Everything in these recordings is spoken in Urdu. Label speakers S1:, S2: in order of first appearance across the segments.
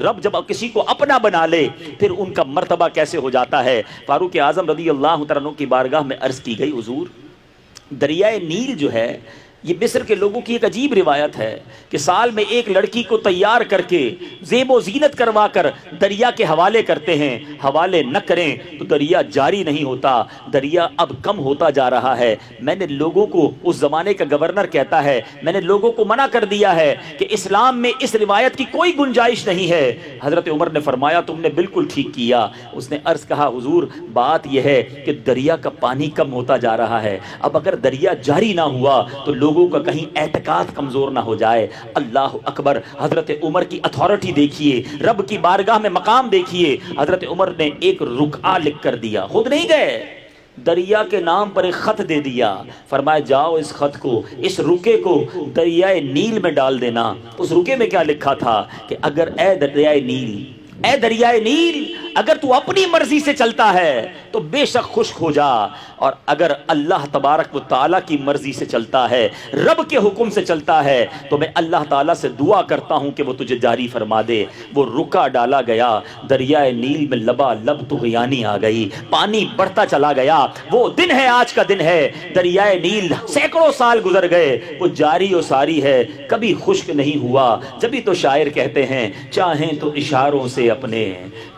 S1: رب جب کسی کو اپنا بنا لے پھر ان کا مرتبہ کیسے ہو جاتا ہے۔ فاروق اعظم رضی اللہ تعالیٰ عنہ کی بارگاہ میں عرض کی گئی، حضور دریائے نیل جو ہے یہ مصر کے لوگوں کی ایک عجیب روایت ہے کہ سال میں ایک لڑکی کو تیار کر کے زیب و زینت کروا کر دریا کے حوالے کرتے ہیں، حوالے نہ کریں تو دریا جاری نہیں ہوتا، دریا اب کم ہوتا جا رہا ہے۔ میں نے لوگوں کو، اس زمانے کا گورنر کہتا ہے، میں نے لوگوں کو منع کر دیا ہے کہ اسلام میں اس روایت کی کوئی گنجائش نہیں ہے۔ حضرت عمر نے فرمایا تم نے بالکل ٹھیک کیا۔ اس نے عرض کہا حضور بات یہ ہے کہ دریا کا پانی کم ہوتا جا رہا ہے، اب اگر دریا جاری نہ ہوا تو لوگوں کا کہیں اعتقاد کمزور نہ ہو جائے۔ اللہ اکبر، حضرت عمر کی اتھارٹی دیکھیے، رب کی بارگاہ میں مقام دیکھیے۔ حضرت عمر نے ایک رکعہ لکھ کر دیا، خود نہیں گئے، دریا کے نام پر ایک خط دے دیا، فرمایا جاؤ اس خط کو، اس رکے کو دریائے نیل میں ڈال دینا۔ اس رکے میں کیا لکھا تھا کہ اگر اے دریائے نیل، اے دریائے نیل اگر تو اپنی مرضی سے چلتا ہے تو بے شک خشک ہو جا، اور اگر اللہ تبارک و تعالیٰ کی مرضی سے چلتا ہے، رب کے حکم سے چلتا ہے، تو میں اللہ تعالیٰ سے دعا کرتا ہوں کہ وہ تجھے جاری فرما دے۔ وہ رکا ڈالا گیا، دریائے نیل میں لبا لب طغیانی آ گئی، پانی بڑھتا چلا گیا۔ وہ دن ہے، آج کا دن ہے، دریائے نیل سینکڑوں سال گزر گئے، وہ جاری و ساری ہے، کبھی خشک نہیں ہوا۔ جبھی تو شاعر کہتے ہیں چاہیں تو اشاروں سے اپنے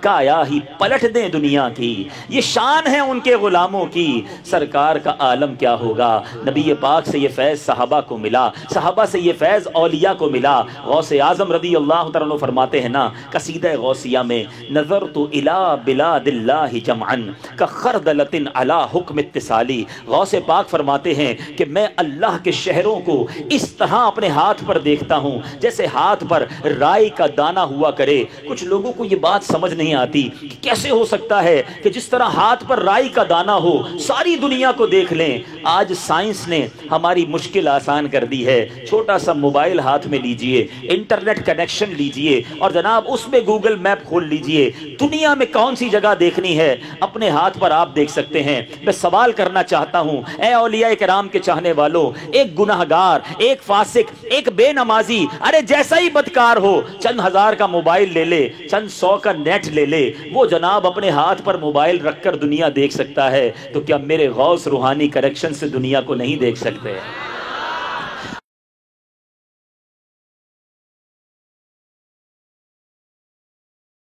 S1: کایا ہی پلٹ دیں دنیا کی، یہ شان ہے ان کے غلاموں کی، سرکار کا عالم کیا ہوگا۔ نبی پاک سے یہ فیض صحابہ کو ملا، صحابہ سے یہ فیض اولیاء کو ملا۔ غوث اعظم رضی اللہ تعالیٰ عنہ فرماتے ہیں نا قصیدہ غوثیہ میں، نظرت الی بلاد اللہ جمعا کخردلۃ علی حکم اتصالی۔ غوث پاک فرماتے ہیں کہ میں اللہ کے شہروں کو اس طرح اپنے ہاتھ پر دیکھتا ہوں جیسے ہاتھ پر رائی کا دانہ ہوا کرے۔ کچھ لوگوں کو یہ بات سمجھ نہیں آتی کہ کیسے ہو سکتا ہے کہ جس طرح ہاتھ پر رائی کا دانہ ہو ساری دنیا کو دیکھ لیں۔ آج سائنس نے ہماری مشکل آسان کر دی ہے، چھوٹا سا موبائل ہاتھ میں لیجئے، انٹرنیٹ کنیکشن لیجئے اور جناب اس میں گوگل میپ کھول لیجئے، دنیا میں کون سی جگہ دیکھنی ہے اپنے ہاتھ پر آپ دیکھ سکتے ہیں۔ میں سوال کرنا چاہتا ہوں اے اولیاء کرام کے چاہنے والوں، ایک گناہگار، ایک فاسق، ایک بے نمازی، ارے جیسا ہی بدکار ہو، چند ہزار کا موبائل لے لے، چند 100 کا نیٹ لے لے، وہ جناب اپنے ہاتھ پر موبائل رکھ کر دنیا دیکھ سکتا ہے، تو کیا میرے غوث روحانی کریکشن سے دنیا کو نہیں دیکھ سکتے؟